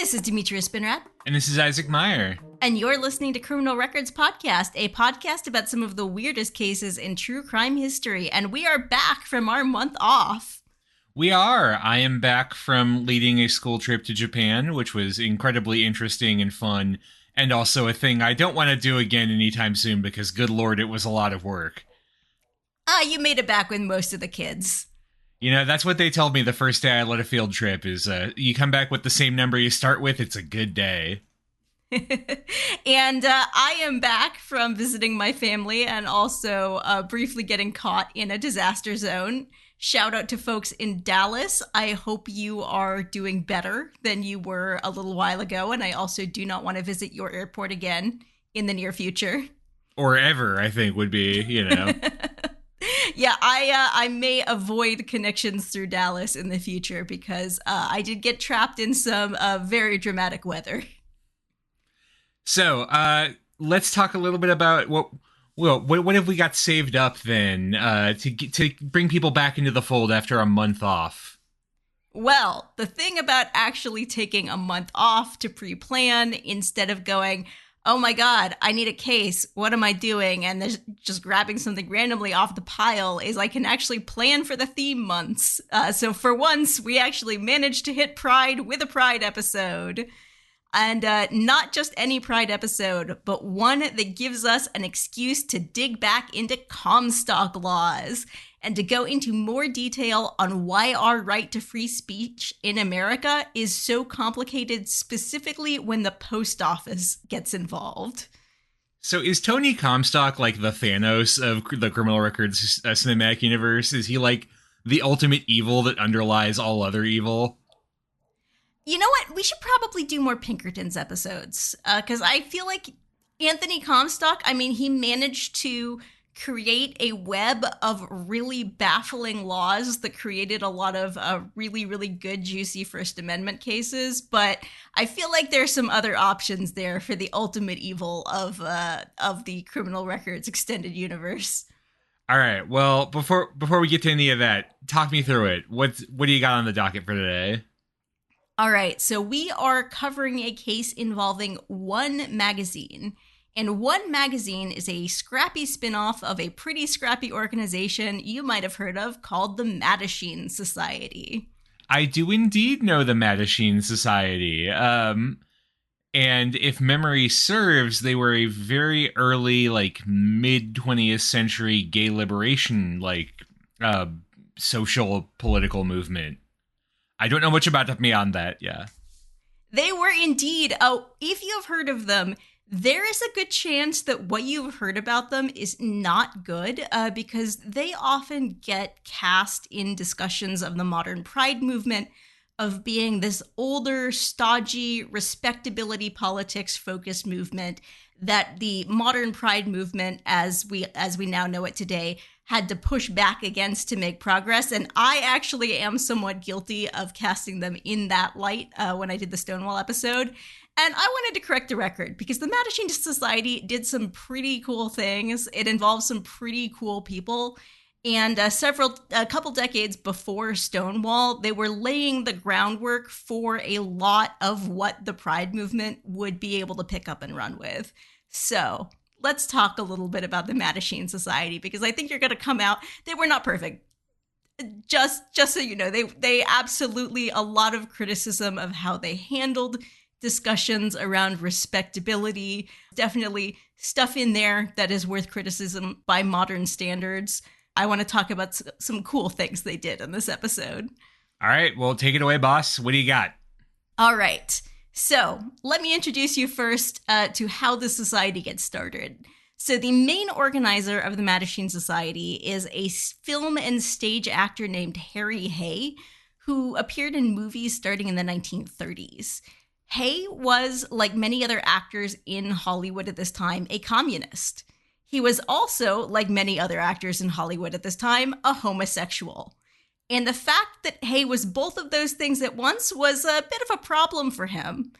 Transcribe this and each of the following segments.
This is Demetrius Spinrad. And this is Isaac Meyer. And you're listening to Criminal Records Podcast, a podcast about some of the weirdest cases in true crime history. And we are back from our month off. We are. I am back from leading a school trip to Japan, which was incredibly interesting and fun. And also a thing I don't want to do again anytime soon because, good lord, it was a lot of work. You made it back with most of the kids. You know, that's what they told me the first day I led a field trip is you come back with the same number you start with, it's a good day. And I am back from visiting my family and also briefly getting caught in a disaster zone. Shout out to folks in Dallas. I hope you are doing better than you were a little while ago. And I also do not want to visit your airport again in the near future. Or ever, I think, would be, you know. Yeah, I may avoid connections through Dallas in the future because I did get trapped in some very dramatic weather. So let's talk a little bit about what have we got saved up then to bring people back into the fold after a month off? Well, the thing about actually taking a month off to pre-plan instead of going, oh my God, I need a case. What am I doing? And there's just grabbing something randomly off the pile is I can actually plan for the theme months. So for once, we actually managed to hit Pride with a Pride episode. And not just any Pride episode, but one that gives us an excuse to dig back into Comstock laws and to go into more detail on why our right to free speech in America is so complicated, specifically when the post office gets involved. So is Tony Comstock like the Thanos of the Criminal Records cinematic universe? Is he like the ultimate evil that underlies all other evil? You know what? We should probably do more Pinkertons episodes because I feel like Anthony Comstock, I mean, he managed to create a web of really baffling laws that created a lot of really, really good, juicy First Amendment cases. But I feel like there's some other options there for the ultimate evil of the Criminal Records extended universe. All right. Well, before we get to any of that, talk me through it. What do you got on the docket for today? All right, so we are covering a case involving One Magazine. And One Magazine is a scrappy spinoff of a pretty scrappy organization you might have heard of called the Mattachine Society. I do indeed know the Mattachine Society. And if memory serves, they were a very early, like, mid-20th century gay liberation, social political movement. I don't know much about them beyond that, yeah. They were indeed. Oh, if you have heard of them, there is a good chance that what you've heard about them is not good because they often get cast in discussions of the modern Pride movement of being this older, stodgy, respectability politics-focused movement that the modern Pride movement, as we now know it today, had to push back against to make progress. And I actually am somewhat guilty of casting them in that light when I did the Stonewall episode. And I wanted to correct the record because the Mattachine Society did some pretty cool things. It involved some pretty cool people. And a couple decades before Stonewall, they were laying the groundwork for a lot of what the Pride movement would be able to pick up and run with. So let's talk a little bit about the Mattachine Society, because I think you're going to come out. They were not perfect. Just so you know, they absolutely a lot of criticism of how they handled discussions around respectability. Definitely stuff in there that is worth criticism by modern standards. I want to talk about some cool things they did in this episode. All right, well, take it away, boss. What do you got? All right. So let me introduce you first to how the society gets started. So the main organizer of the Mattachine Society is a film and stage actor named Harry Hay, who appeared in movies starting in the 1930s. Hay was, like many other actors in Hollywood at this time, a communist. He was also, like many other actors in Hollywood at this time, a homosexual. And the fact that Hay was both of those things at once was a bit of a problem for him.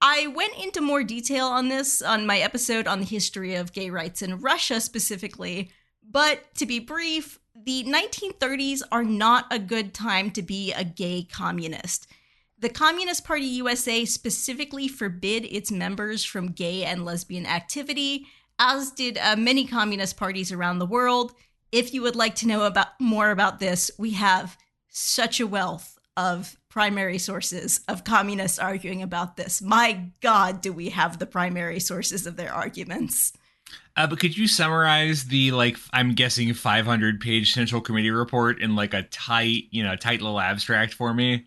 I went into more detail on this on my episode on the history of gay rights in Russia specifically, but to be brief, the 1930s are not a good time to be a gay communist. The Communist Party USA specifically forbid its members from gay and lesbian activity, as did many communist parties around the world. If you would like to know more about this, we have such a wealth of primary sources of communists arguing about this. My God, do we have the primary sources of their arguments. But could you summarize the, I'm guessing 500-page Central Committee report in a tight little abstract for me?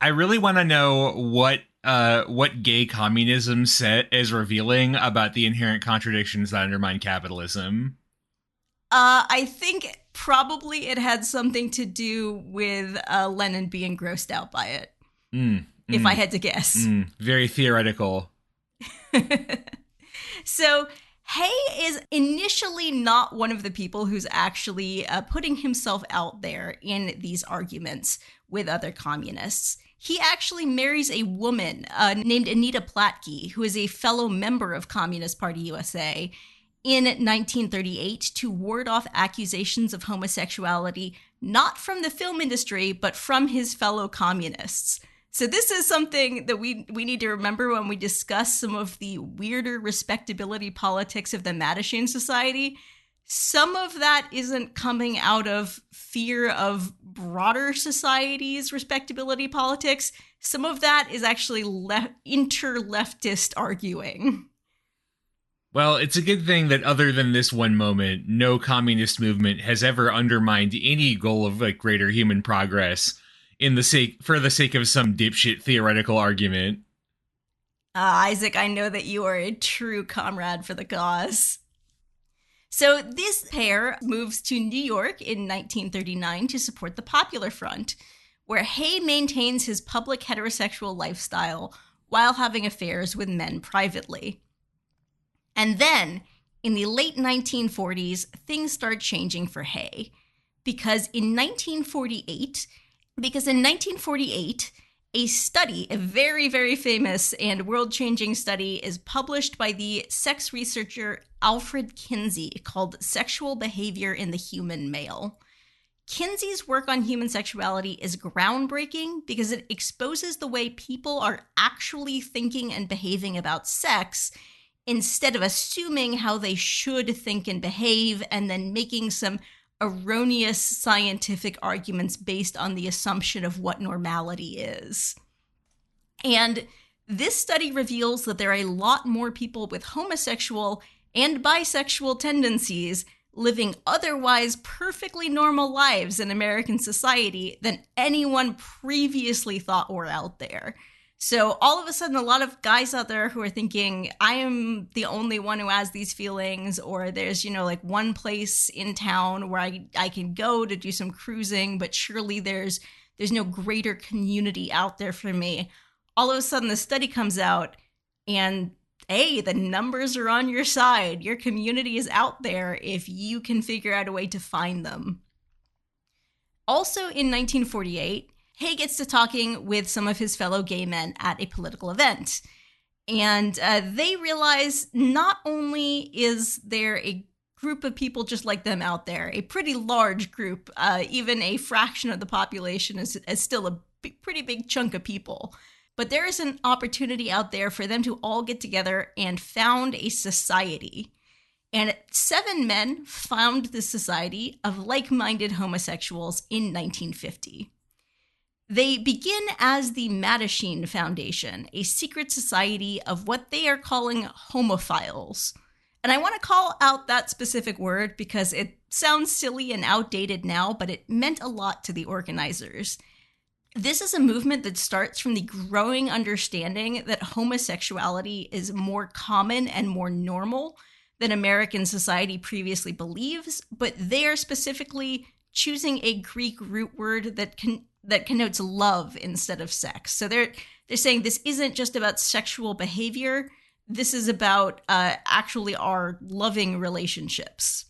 I really want to know what gay communism is revealing about the inherent contradictions that undermine capitalism. I think probably it had something to do with Lenin being grossed out by it. If I had to guess. Very theoretical. So Hay is initially not one of the people who's actually putting himself out there in these arguments with other communists. He actually marries a woman named Anita Platke, who is a fellow member of Communist Party USA, in 1938 to ward off accusations of homosexuality, not from the film industry, but from his fellow communists. So this is something that we need to remember when we discuss some of the weirder respectability politics of the Mattachine Society. Some of that isn't coming out of fear of broader society's respectability politics. Some of that is actually inter-leftist arguing. Well, it's a good thing that other than this one moment, no communist movement has ever undermined any goal of greater human progress for the sake of some dipshit theoretical argument. Isaac, I know that you are a true comrade for the cause. So this pair moves to New York in 1939 to support the Popular Front, where Hay maintains his public heterosexual lifestyle while having affairs with men privately. And then, in the late 1940s, things start changing for Hay. Because in 1948, a study, a very, very famous and world-changing study, is published by the sex researcher Alfred Kinsey called Sexual Behavior in the Human Male. Kinsey's work on human sexuality is groundbreaking because it exposes the way people are actually thinking and behaving about sex instead of assuming how they should think and behave and then making some erroneous scientific arguments based on the assumption of what normality is. And this study reveals that there are a lot more people with homosexual and bisexual tendencies living otherwise perfectly normal lives in American society than anyone previously thought were out there. So all of a sudden, a lot of guys out there who are thinking, I am the only one who has these feelings, or there's, one place in town where I can go to do some cruising, but surely there's no greater community out there for me. All of a sudden, the study comes out and, hey, the numbers are on your side. Your community is out there if you can figure out a way to find them. Also in 1948, Hay gets to talking with some of his fellow gay men at a political event. And they realize not only is there a group of people just like them out there, a pretty large group, even a fraction of the population is still a pretty big chunk of people, but there is an opportunity out there for them to all get together and found a society. And 7 men found this society of like-minded homosexuals in 1950. They begin as the Mattachine Foundation, a secret society of what they are calling homophiles. And I want to call out that specific word because it sounds silly and outdated now, but it meant a lot to the organizers. This is a movement that starts from the growing understanding that homosexuality is more common and more normal than American society previously believes, but they are specifically choosing a Greek root word that connotes love instead of sex. So they're saying this isn't just about sexual behavior. This is about actually our loving relationships.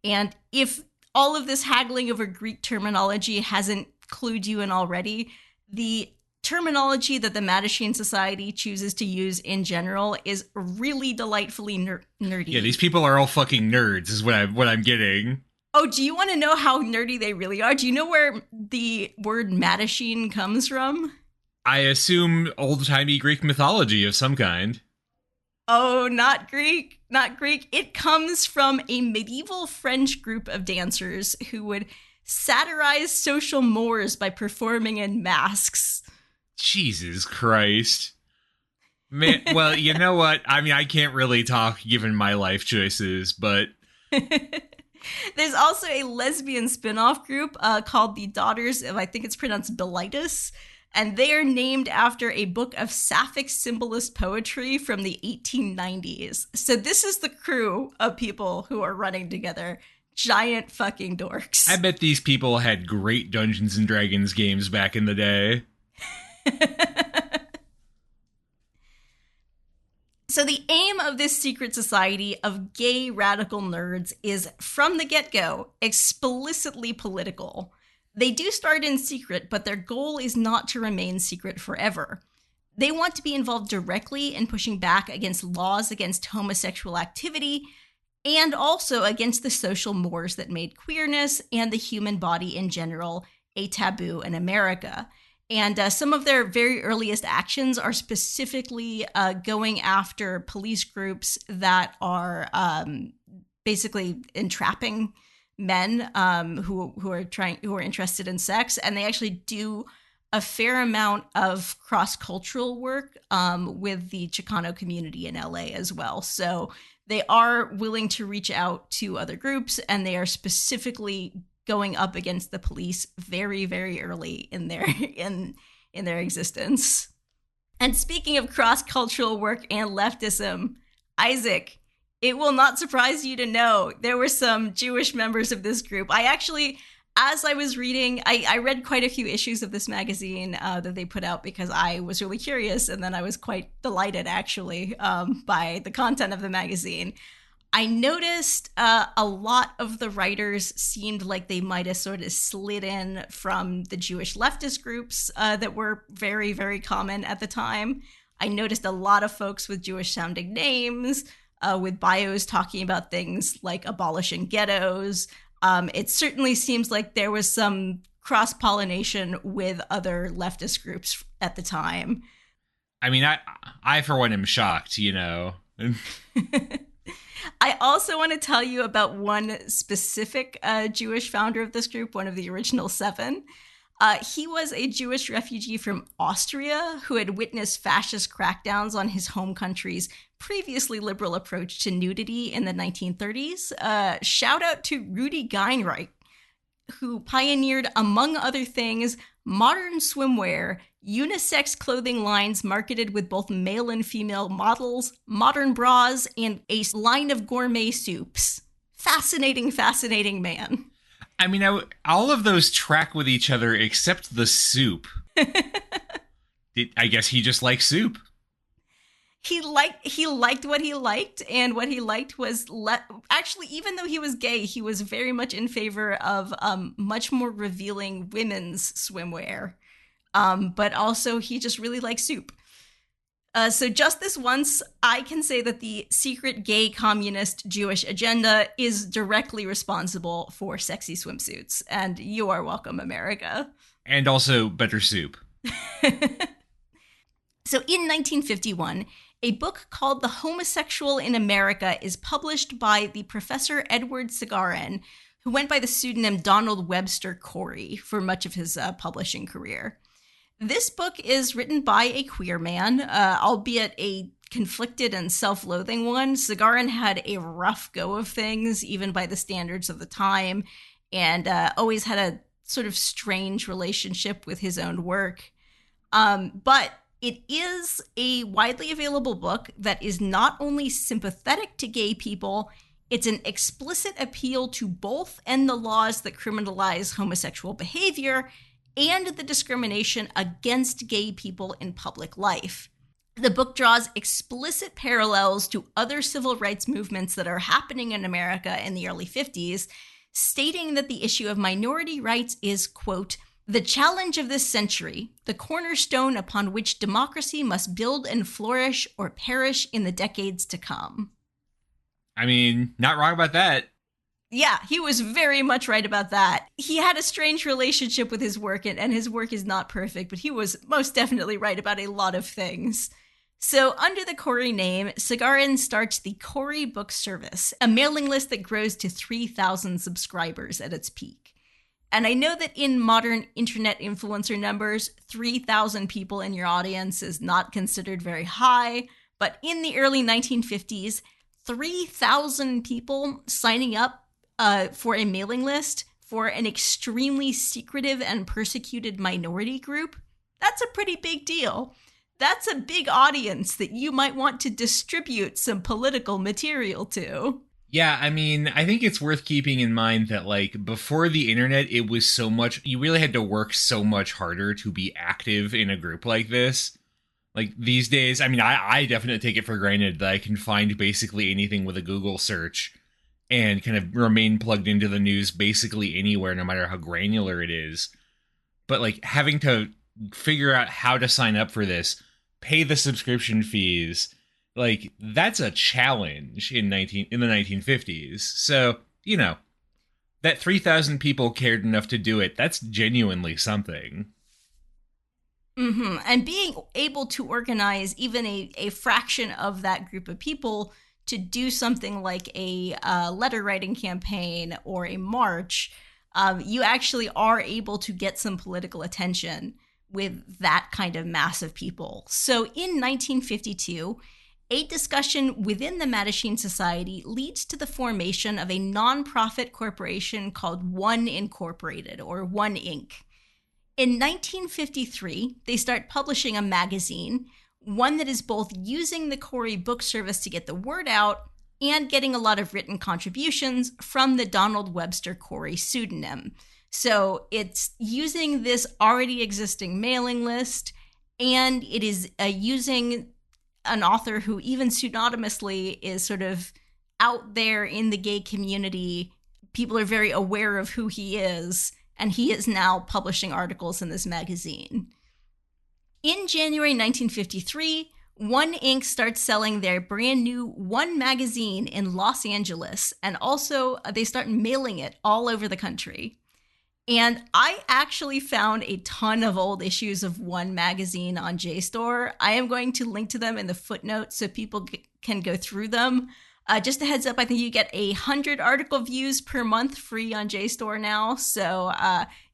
And if all of this haggling over Greek terminology hasn't clued you in already, the terminology that the Mattachine Society chooses to use in general is really delightfully nerdy. Yeah, these people are all fucking nerds is what I'm getting. Oh, do you want to know how nerdy they really are? Do you know where the word Mattachine comes from? I assume old-timey Greek mythology of some kind. Oh, not Greek, not Greek. It comes from a medieval French group of dancers who would satirize social mores by performing in masks. Jesus Christ. Man, well, you know what? I mean, I can't really talk given my life choices, but There's also a lesbian spin-off group called the Daughters of, I think it's pronounced Bilitis, and they are named after a book of sapphic symbolist poetry from the 1890s. So this is the crew of people who are running together. Giant fucking dorks. I bet these people had great Dungeons and Dragons games back in the day. So the aim of this secret society of gay radical nerds is, from the get-go, explicitly political. They do start in secret, but their goal is not to remain secret forever. They want to be involved directly in pushing back against laws against homosexual activity, and also against the social mores that made queerness and the human body in general a taboo in America. And some of their very earliest actions are specifically going after police groups that are basically entrapping men who are interested in sex, and they actually do a fair amount of cross-cultural work with the Chicano community in LA as well. So they are willing to reach out to other groups, and they are specifically going up against the police very, very early in their in their existence. And speaking of cross-cultural work and leftism, Isaac, it will not surprise you to know there were some Jewish members of this group. I actually, as I was reading, I read quite a few issues of this magazine that they put out because I was really curious, and then I was quite delighted, actually, by the content of the magazine. I noticed a lot of the writers seemed like they might have sort of slid in from the Jewish leftist groups that were very, very common at the time. I noticed a lot of folks with Jewish-sounding names, with bios talking about things like abolishing ghettos. It certainly seems like there was some cross-pollination with other leftist groups at the time. I mean, I for one am shocked, you know. I also want to tell you about one specific Jewish founder of this group, one of the original seven. He was a Jewish refugee from Austria who had witnessed fascist crackdowns on his home country's previously liberal approach to nudity in the 1930s. Shout out to Rudy Geinreich, who pioneered, among other things, modern swimwear, unisex clothing lines marketed with both male and female models, modern bras, and a line of gourmet soups. Fascinating, fascinating man. I mean, all of those track with each other except the soup. I guess he just likes soup. He liked what he liked, and what he liked was actually, even though he was gay, he was very much in favor of much more revealing women's swimwear. But also, he just really liked soup. So just this once, I can say that the secret gay communist Jewish agenda is directly responsible for sexy swimsuits. And you are welcome, America. And also better soup. So in 1951, a book called The Homosexual in America is published by the Professor Edward Sagarin, who went by the pseudonym Donald Webster Corey for much of his publishing career. This book is written by a queer man, albeit a conflicted and self-loathing one. Sagarin had a rough go of things, even by the standards of the time, and always had a sort of strange relationship with his own work. But it is a widely available book that is not only sympathetic to gay people, it's an explicit appeal to both end the laws that criminalize homosexual behavior and the discrimination against gay people in public life. The book draws explicit parallels to other civil rights movements that are happening in America in the early 50s, stating that the issue of minority rights is, quote, the challenge of this century, the cornerstone upon which democracy must build and flourish or perish in the decades to come. I mean, not wrong about that. Yeah, he was very much right about that. He had a strange relationship with his work, and his work is not perfect, but he was most definitely right about a lot of things. So, under the Corey name, Sagarin starts the Corey Book Service, a mailing list that grows to 3,000 subscribers at its peak. And I know that in modern internet influencer numbers, 3,000 people in your audience is not considered very high, but in the early 1950s, 3,000 people signing up for a mailing list for an extremely secretive and persecuted minority group, that's a pretty big deal. That's a big audience that you might want to distribute some political material to. Yeah, I mean, I think it's worth keeping in mind that, like, before the internet, it was so much, you really had to work so much harder to be active in a group like this. Like, these days, I mean, I definitely take it for granted that I can find basically anything with a Google search and kind of remain plugged into the news basically anywhere, no matter how granular it is. But, like, having to figure out how to sign up for this, pay the subscription fees, like, that's a challenge in the 1950s. So, you know, that 3,000 people cared enough to do it, that's genuinely something. And being able to organize even a fraction of that group of people to do something like a letter writing campaign or a march, you actually are able to get some political attention with that kind of mass of people. So in 1952, a discussion within the Mattachine Society leads to the formation of a nonprofit corporation called One Incorporated, or One Inc. In 1953, they start publishing a magazine, one that is both using the Corey Book Service to get the word out and getting a lot of written contributions from the Donald Webster Corey pseudonym. So it's using this already existing mailing list, and it is using an author who even pseudonymously is sort of out there in the gay community. People are very aware of who he is, and he is now publishing articles in this magazine. In January 1953, One Inc. starts selling their brand new One magazine in Los Angeles, and also they start mailing it all over the country. And I actually found a ton of old issues of One magazine on JSTOR. I am going to link to them in the footnotes so people can go through them. Just a heads up, I think you get 100 article views per month free on JSTOR now. So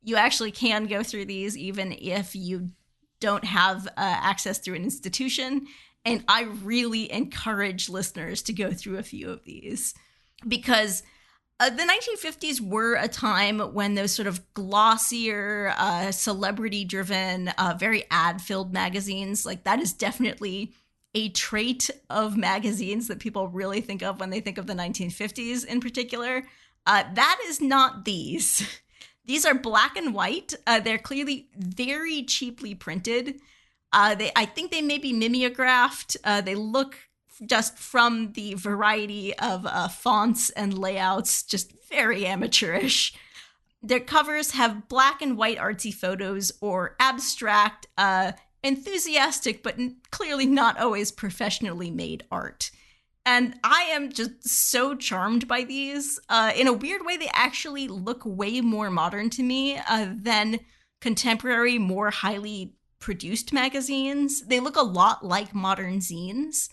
you actually can go through these even if you don't have access through an institution. And I really encourage listeners to go through a few of these because the 1950s were a time when those sort of glossier, celebrity-driven, very ad-filled magazines, like that is definitely a trait of magazines that people really think of when they think of the 1950s in particular. That is not these. These are black and white. They're clearly very cheaply printed. I think they may be mimeographed. They look just from the variety of fonts and layouts, just very amateurish. Their covers have black and white artsy photos or abstract, enthusiastic, but clearly not always professionally made art. And I am just so charmed by these. In a weird way, they actually look way more modern to me than contemporary, more highly produced magazines. They look a lot like modern zines.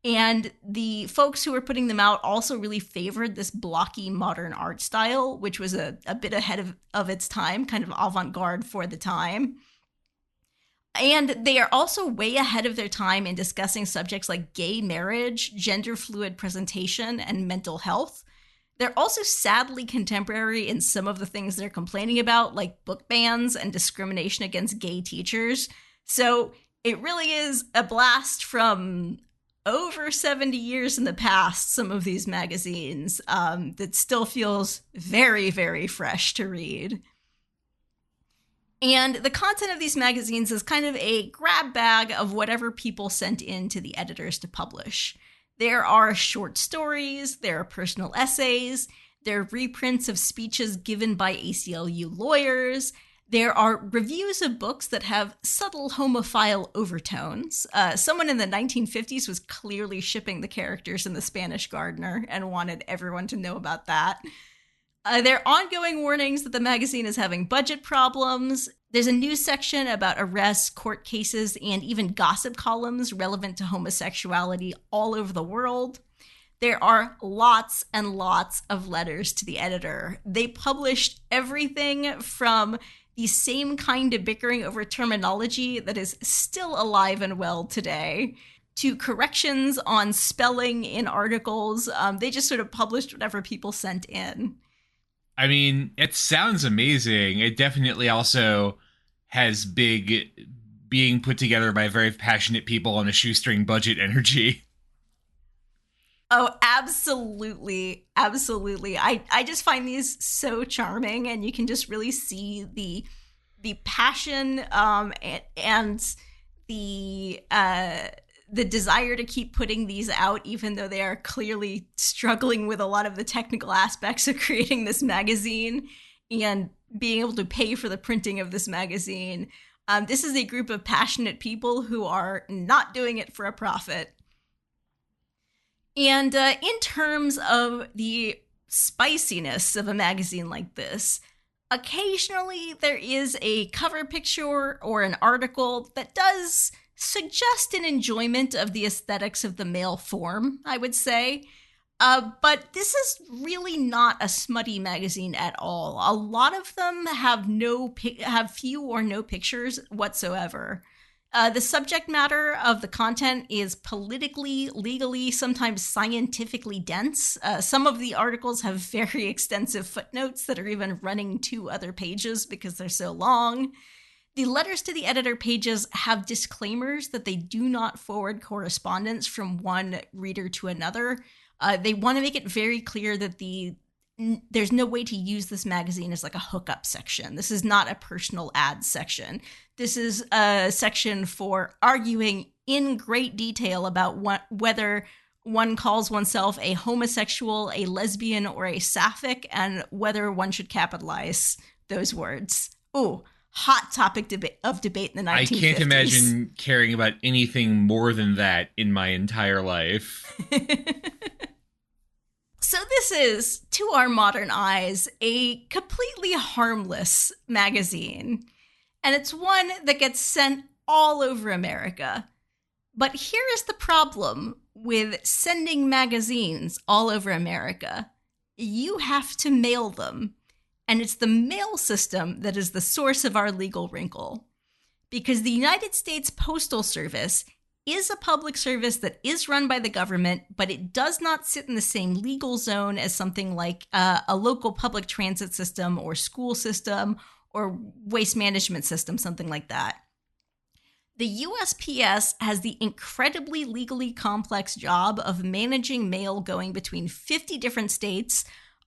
And the folks who were putting them out also really favored this blocky modern art style, which was a bit ahead of its time, kind of avant-garde for the time. And they are also way ahead of their time in discussing subjects like gay marriage, gender fluid presentation, and mental health. They're also sadly contemporary in some of the things they're complaining about, like book bans and discrimination against gay teachers. So it really is a blast from over 70 years in the past, some of these magazines, that still feels very, very fresh to read. And the content of these magazines is kind of a grab bag of whatever people sent in to the editors to publish. There are short stories, there are personal essays, there are reprints of speeches given by ACLU lawyers, there are reviews of books that have subtle homophile overtones. Someone in the 1950s was clearly shipping the characters in The Spanish Gardener and wanted everyone to know about that. There are ongoing warnings that the magazine is having budget problems. There's a news section about arrests, court cases, and even gossip columns relevant to homosexuality all over the world. There are lots and lots of letters to the editor. They published everything from the same kind of bickering over terminology that is still alive and well today to corrections on spelling in articles. They just sort of published whatever people sent in. I mean, it sounds amazing. It definitely also has big being put together by very passionate people on a shoestring budget energy. Oh, absolutely. Absolutely. I just find these so charming, and you can just really see the passion and the desire to keep putting these out, even though they are clearly struggling with a lot of the technical aspects of creating this magazine and being able to pay for the printing of this magazine. This is a group of passionate people who are not doing it for a profit. And in terms of the spiciness of a magazine like this, occasionally there is a cover picture or an article that does suggest an enjoyment of the aesthetics of the male form, I would say. But this is really not a smutty magazine at all. A lot of them have few or no pictures whatsoever. The subject matter of the content is politically, legally, sometimes scientifically dense. Some of the articles have very extensive footnotes that are even running 2 other pages because they're so long. The letters to the editor pages have disclaimers that they do not forward correspondence from one reader to another. They want to make it very clear that there's no way to use this magazine as like a hookup section. This is not a personal ads section. This is a section for arguing in great detail about whether one calls oneself a homosexual, a lesbian, or a sapphic, and whether one should capitalize those words. Ooh, hot topic of debate in the 1950s. I can't imagine caring about anything more than that in my entire life. So this is, to our modern eyes, a completely harmless magazine. And it's one that gets sent all over America. But here is the problem with sending magazines all over America. You have to mail them. And it's the mail system that is the source of our legal wrinkle. Because the United States Postal Service is a public service that is run by the government, but it does not sit in the same legal zone as something like a local public transit system or school system or waste management system, something like that. The USPS has the incredibly legally complex job of managing mail going between 50 different states,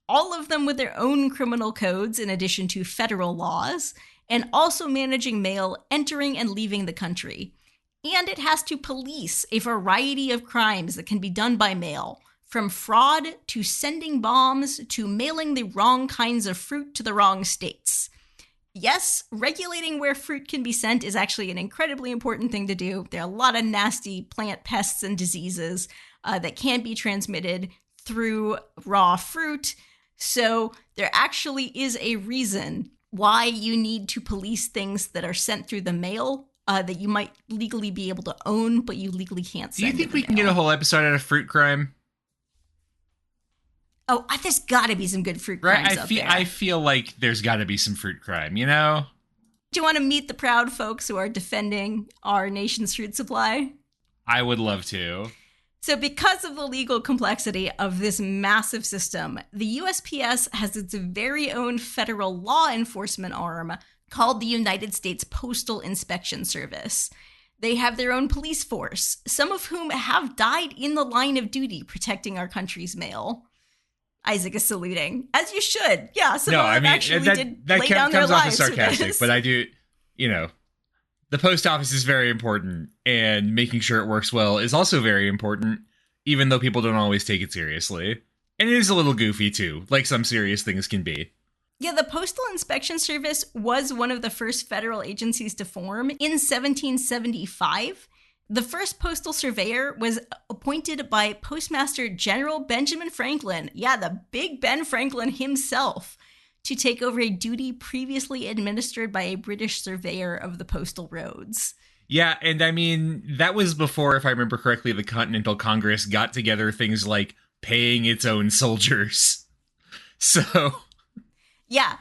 all of them with their own criminal codes in addition to federal laws, and also managing mail entering and leaving the country. And it has to police a variety of crimes that can be done by mail, from fraud to sending bombs to mailing the wrong kinds of fruit to the wrong states. Yes, regulating where fruit can be sent is actually an incredibly important thing to do. There are a lot of nasty plant pests and diseases that can be transmitted through raw fruit. So there actually is a reason why you need to police things that are sent through the mail that you might legally be able to own, but you legally can't send. Do you think we can get a whole episode out of fruit crime? Oh, there's got to be some good fruit crimes out there. I feel like there's got to be some fruit crime, you know? Do you want to meet the proud folks who are defending our nation's fruit supply? I would love to. So because of the legal complexity of this massive system, the USPS has its very own federal law enforcement arm called the United States Postal Inspection Service. They have their own police force, some of whom have died in the line of duty protecting our country's mail. Isaac is saluting, as you should. Yeah, some of them actually did lay down their lives. That comes off as sarcastic, but I do, the post office is very important, and making sure it works well is also very important, even though people don't always take it seriously. And it is a little goofy, too, like some serious things can be. Yeah, the Postal Inspection Service was one of the first federal agencies to form in 1775. The first postal surveyor was appointed by Postmaster General Benjamin Franklin, yeah, the big Ben Franklin himself, to take over a duty previously administered by a British surveyor of the postal roads. Yeah, and I mean, that was before, if I remember correctly, the Continental Congress got together things like paying its own soldiers. So... yeah,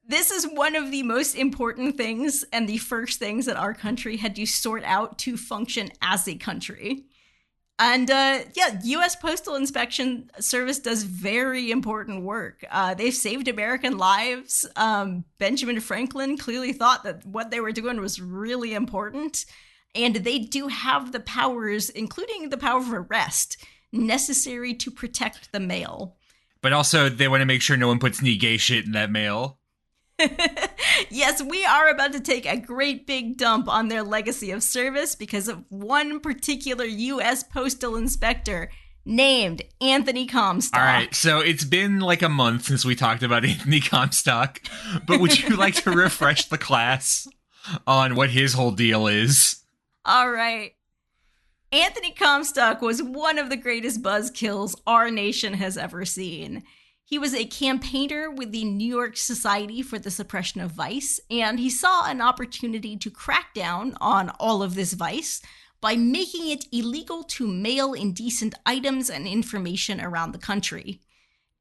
this is one of the most important things and the first things that our country had to sort out to function as a country. And U.S. Postal Inspection Service does very important work. They've saved American lives. Benjamin Franklin clearly thought that what they were doing was really important. And they do have the powers, including the power of arrest, necessary to protect the mail. But also, they want to make sure no one puts any gay shit in that mail. Yes, we are about to take a great big dump on their legacy of service because of one particular U.S. postal inspector named Anthony Comstock. All right, so it's been like a month since we talked about Anthony Comstock, but would you like to refresh the class on what his whole deal is? All right. Anthony Comstock was one of the greatest buzzkills our nation has ever seen. He was a campaigner with the New York Society for the Suppression of Vice, and he saw an opportunity to crack down on all of this vice by making it illegal to mail indecent items and information around the country.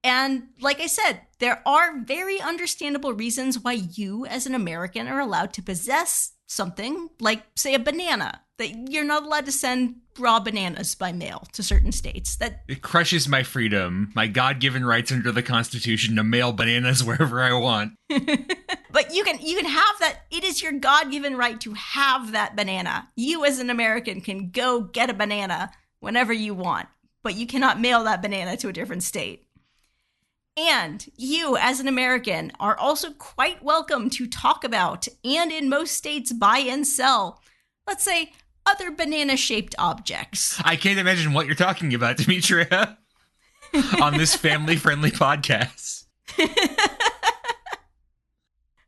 And like I said, there are very understandable reasons why you as an American are allowed to possess something like, say, a banana, that you're not allowed to send raw bananas by mail to certain states. That it crushes my freedom, my God-given rights under the Constitution to mail bananas wherever I want. But you can have that. It is your God-given right to have that banana. You as an American can go get a banana whenever you want, but you cannot mail that banana to a different state. And you, as an American, are also quite welcome to talk about, and in most states buy and sell, let's say, other banana-shaped objects. I can't imagine what you're talking about, Demetria, on this family-friendly podcast.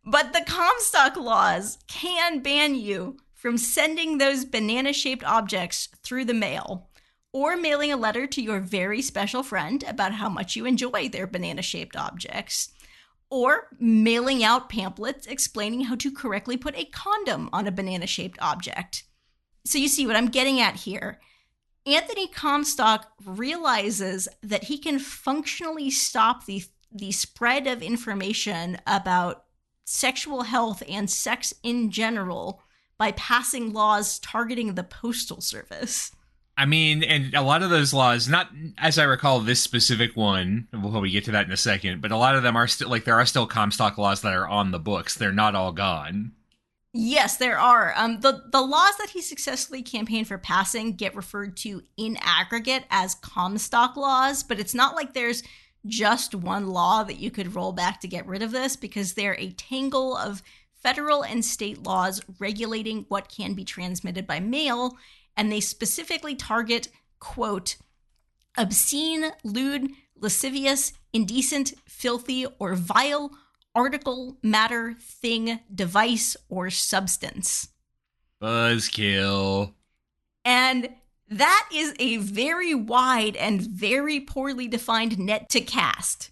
But the Comstock laws can ban you from sending those banana-shaped objects through the mail, or mailing a letter to your very special friend about how much you enjoy their banana-shaped objects, or mailing out pamphlets explaining how to correctly put a condom on a banana-shaped object. So you see what I'm getting at here. Anthony Comstock realizes that he can functionally stop the spread of information about sexual health and sex in general by passing laws targeting the Postal Service. I mean, and a lot of those laws, not as I recall this specific one, we'll probably get to that in a second, but a lot of them are still, like, there are still Comstock laws that are on the books. They're not all gone. Yes, there are. The laws that he successfully campaigned for passing get referred to in aggregate as Comstock laws, but it's not like there's just one law that you could roll back to get rid of this, because they're a tangle of federal and state laws regulating what can be transmitted by mail, and they specifically target, quote, obscene, lewd, lascivious, indecent, filthy, or vile article, matter, thing, device, or substance. Buzzkill. And that is a very wide and very poorly defined net to cast.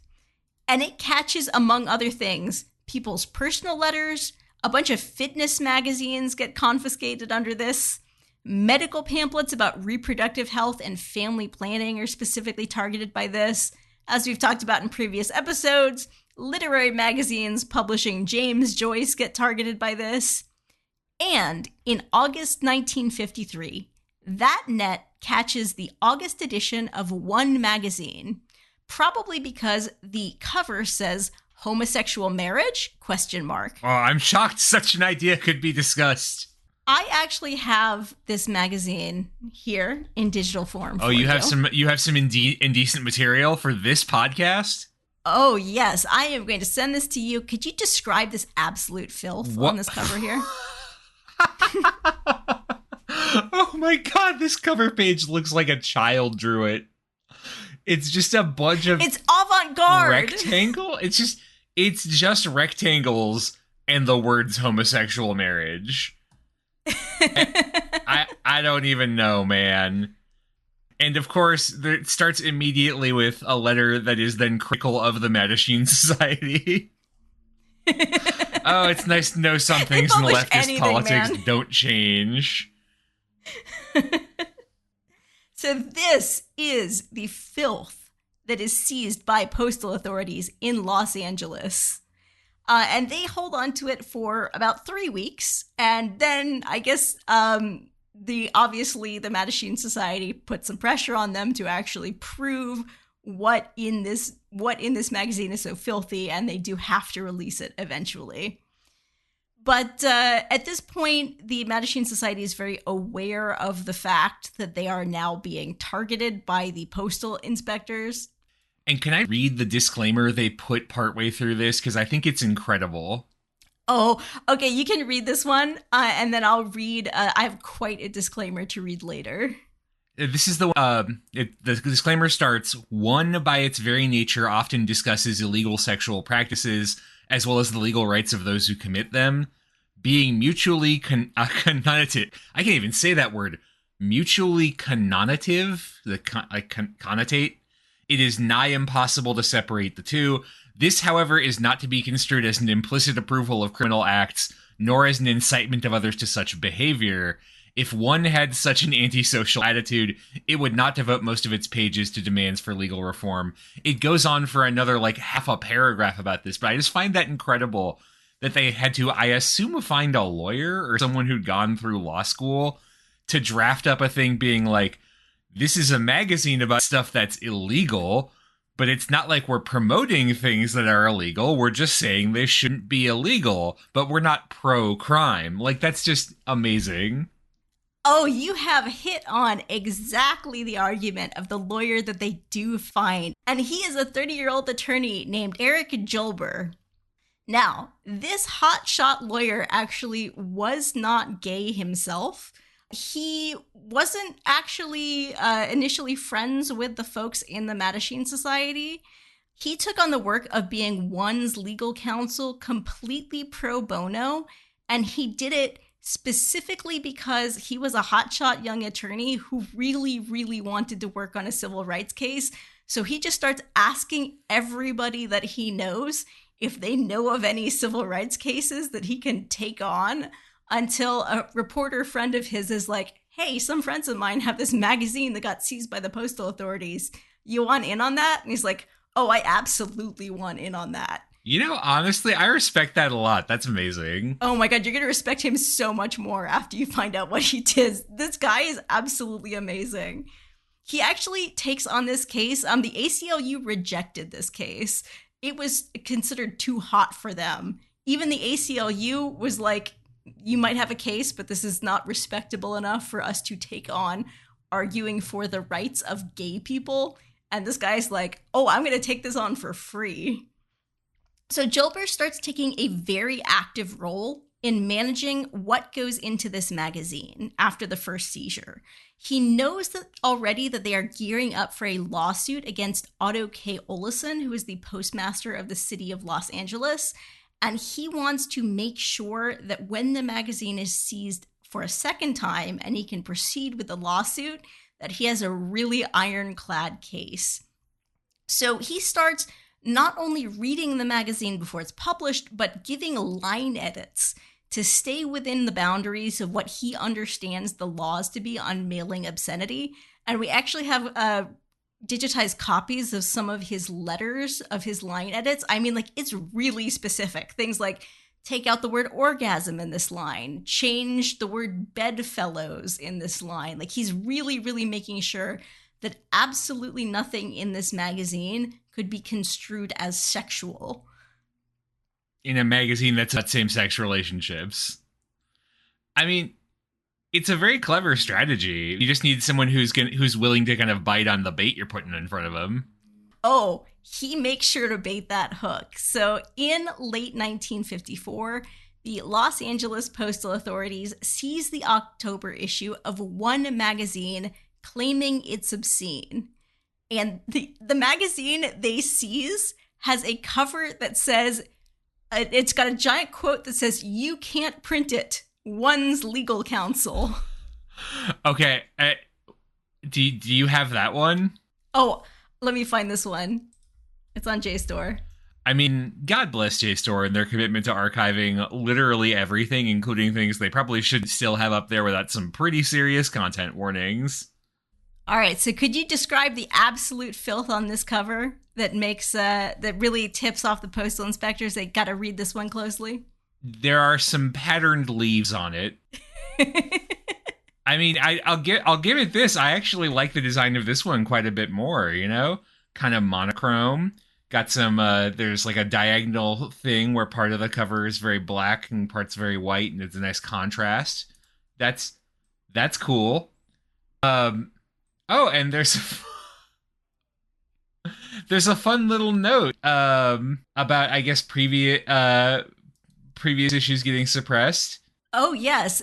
And it catches, among other things, people's personal letters. A bunch of fitness magazines get confiscated under this. Medical pamphlets about reproductive health and family planning are specifically targeted by this. As we've talked about in previous episodes, literary magazines publishing James Joyce get targeted by this. And in August 1953, that net catches the August edition of One magazine, probably because the cover says homosexual marriage? ? Oh, I'm shocked such an idea could be discussed. I actually have this magazine here in digital form. Oh, you have some indecent material for this podcast? Oh, yes. I am going to send this to you. Could you describe this absolute filth on this cover here? Oh my god, this cover page looks like a child drew it. It's just a bunch of... It's avant-garde. Rectangle? It's just rectangles and the words homosexual marriage. I don't even know, man. And of course, it starts immediately with a letter that is then critical of the Mattachine Society. Oh, it's nice to know some They things in publish leftist anything, politics man. don't change. So this is the filth that is seized by postal authorities in Los Angeles. And they hold on to it for about 3 weeks. And then I guess the Mattachine Society put some pressure on them to actually prove what in this magazine is so filthy, and they do have to release it eventually. But at this point, the Mattachine Society is very aware of the fact that they are now being targeted by the postal inspectors. And can I read the disclaimer they put partway through this? Because I think it's incredible. Oh, okay, you can read this one, and then I'll read. I have quite a disclaimer to read later. This is the disclaimer starts, one by its very nature often discusses illegal sexual practices as well as the legal rights of those who commit them, being mutually connotative. I can't even say that word. Mutually connotative, connotate. It is nigh impossible to separate the two. This, however, is not to be construed as an implicit approval of criminal acts, nor as an incitement of others to such behavior. If one had such an antisocial attitude, it would not devote most of its pages to demands for legal reform. It goes on for another, half a paragraph about this, but I just find that incredible that they had to, I assume, find a lawyer or someone who'd gone through law school to draft up a thing being like, this is a magazine about stuff that's illegal, but it's not like we're promoting things that are illegal. We're just saying they shouldn't be illegal, but we're not pro-crime. That's just amazing. Oh, you have hit on exactly the argument of the lawyer that they do find. And he is a 30-year-old attorney named Eric Jolber. Now, this hotshot lawyer actually was not gay himself. He wasn't actually initially friends with the folks in the Mattachine Society. He took on the work of being one's legal counsel completely pro bono, and he did it specifically because he was a hotshot young attorney who really, really wanted to work on a civil rights case. So he just starts asking everybody that he knows if they know of any civil rights cases that he can take on, until a reporter friend of his is like, hey, some friends of mine have this magazine that got seized by the postal authorities. You want in on that? And he's like, oh, I absolutely want in on that. Honestly, I respect that a lot. That's amazing. Oh my God, you're going to respect him so much more after you find out what he did. This guy is absolutely amazing. He actually takes on this case. The ACLU rejected this case. It was considered too hot for them. Even the ACLU was like, you might have a case, but this is not respectable enough for us to take on arguing for the rights of gay people. And this guy's like, oh, I'm going to take this on for free. So Jolber starts taking a very active role in managing what goes into this magazine after the first seizure. He knows that already that they are gearing up for a lawsuit against Otto K. Olesen, who is the postmaster of the city of Los Angeles. And he wants to make sure that when the magazine is seized for a second time and he can proceed with the lawsuit, that he has a really ironclad case. So he starts not only reading the magazine before it's published, but giving line edits to stay within the boundaries of what he understands the laws to be on mailing obscenity. And we actually have digitized copies of some of his letters of his line edits. I mean, it's really specific. Things like take out the word orgasm in this line, change the word bedfellows in this line. He's really, really making sure that absolutely nothing in this magazine could be construed as sexual. In a magazine that's about same-sex relationships. I mean, it's a very clever strategy. You just need someone who's willing to kind of bite on the bait you're putting in front of him. Oh, he makes sure to bait that hook. So in late 1954, the Los Angeles postal authorities seized the October issue of one magazine, claiming it's obscene. And the magazine they seize has a cover that says, it's got a giant quote that says, "You can't print it. One's legal counsel." Okay, do you have that one? Oh, let me find this one. It's on JSTOR. I mean, God bless JSTOR and their commitment to archiving literally everything, including things they probably should still have up there without some pretty serious content warnings. All right, so could you describe the absolute filth on this cover that makes that really tips off the postal inspectors? They got to read this one closely. There are some patterned leaves on it. I mean, I'll give it this. I actually like the design of this one quite a bit more. You know, kind of monochrome. Got some. There's like a diagonal thing where part of the cover is very black and part's very white, and it's a nice contrast. That's that's cool. Um. Oh, and there's a fun little note about I guess previous issues getting suppressed. Oh, yes.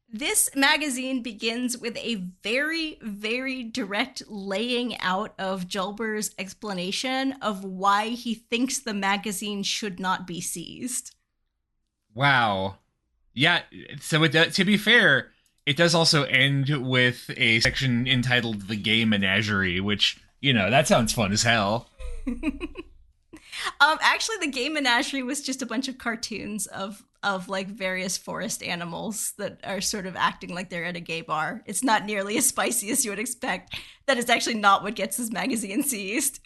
This magazine begins with a very, very direct laying out of Julber's explanation of why he thinks the magazine should not be seized. Wow. Yeah, so to be fair, it does also end with a section entitled "The Gay Menagerie," which that sounds fun as hell. Actually, the Gay Menagerie was just a bunch of cartoons of like various forest animals that are sort of acting like they're at a gay bar. It's not nearly as spicy as you would expect. That is actually not what gets this magazine seized.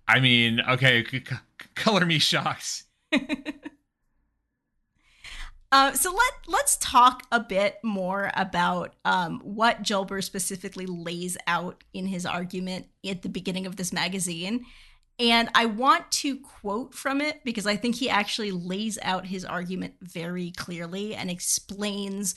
I mean, okay, color me shocked. So let's talk a bit more about what Julber specifically lays out in his argument at the beginning of this magazine. And I want to quote from it because I think he actually lays out his argument very clearly and explains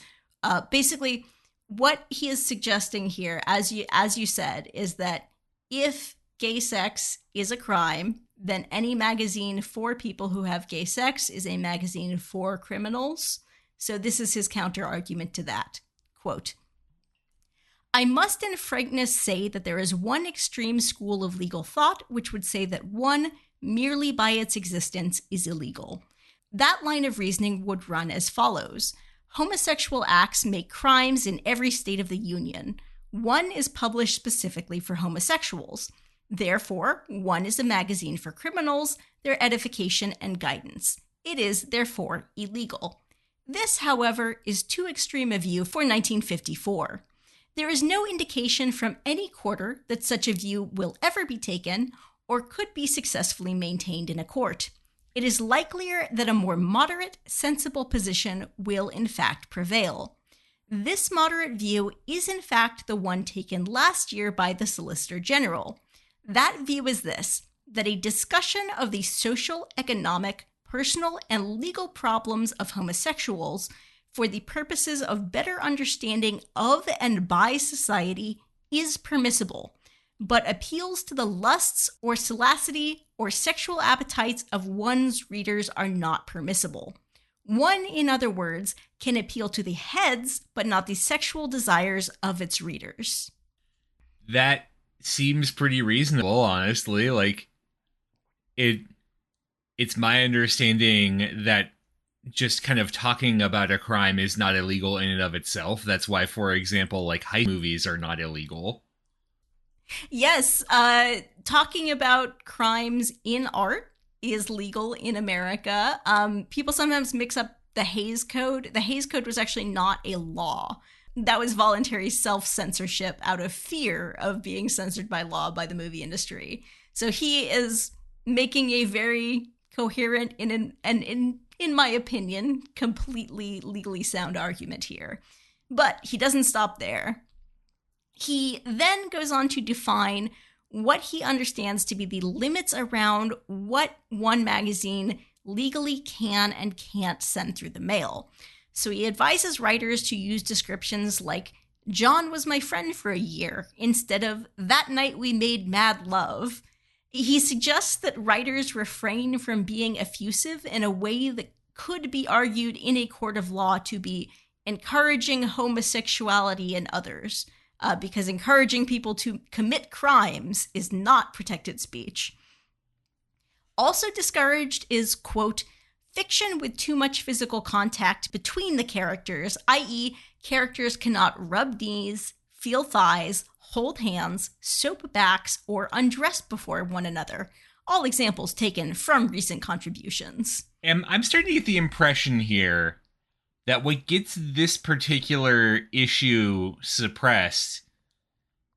basically what he is suggesting here, as you said, is that if gay sex is a crime, then any magazine for people who have gay sex is a magazine for criminals. So this is his counter argument to that. Quote, I must in frankness say that there is one extreme school of legal thought which would say that one, merely by its existence, is illegal. That line of reasoning would run as follows. Homosexual acts make crimes in every state of the Union. One is published specifically for homosexuals. Therefore, one is a magazine for criminals, their edification and guidance. It is, therefore, illegal. This, however, is too extreme a view for 1954. There is no indication from any quarter that such a view will ever be taken or could be successfully maintained in a court. It is likelier that a more moderate, sensible position will in fact prevail. This moderate view is in fact the one taken last year by the Solicitor General. That view is this, that a discussion of the social, economic, personal, and legal problems of homosexuals for the purposes of better understanding of and by society is permissible, but appeals to the lusts or salacity or sexual appetites of one's readers are not permissible. One, in other words, can appeal to the heads, but not the sexual desires of its readers. That seems pretty reasonable, honestly. Like, it's my understanding that just kind of talking about a crime is not illegal in and of itself. That's why, for example, like heist movies are not illegal. Yes, talking about crimes in art is legal in America. People sometimes mix up the Hays Code. The Hays Code was actually not a law. That was voluntary self-censorship out of fear of being censored by law by the movie industry. So he is making a very coherent and in my opinion, completely legally sound argument here. But he doesn't stop there. He then goes on to define what he understands to be the limits around what one magazine legally can and can't send through the mail. So he advises writers to use descriptions like, John was my friend for a year, instead of, that night we made mad love. He suggests that writers refrain from being effusive in a way that could be argued in a court of law to be encouraging homosexuality in others, because encouraging people to commit crimes is not protected speech. Also discouraged is, quote, fiction with too much physical contact between the characters, i.e., characters cannot rub knees, feel thighs, hold hands, soap backs, or undress before one another. All examples taken from recent contributions. And I'm starting to get the impression here that what gets this particular issue suppressed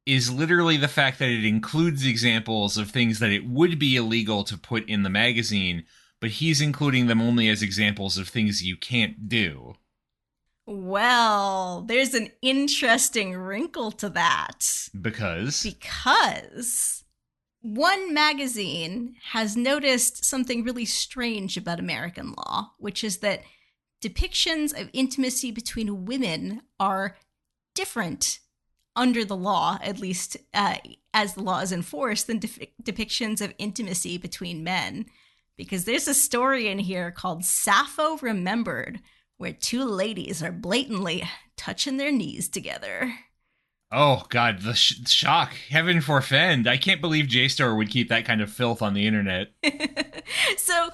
is literally the fact that it includes examples of things that it would be illegal to put in the magazine, but he's including them only as examples of things you can't do. Well, there's an interesting wrinkle to that. Because one magazine has noticed something really strange about American law, which is that depictions of intimacy between women are different under the law, at least as the law is enforced, than depictions of intimacy between men. Because there's a story in here called Sappho Remembered, where two ladies are blatantly touching their knees together. Oh, God, the shock. Heaven forfend. I can't believe JSTOR would keep that kind of filth on the internet. So,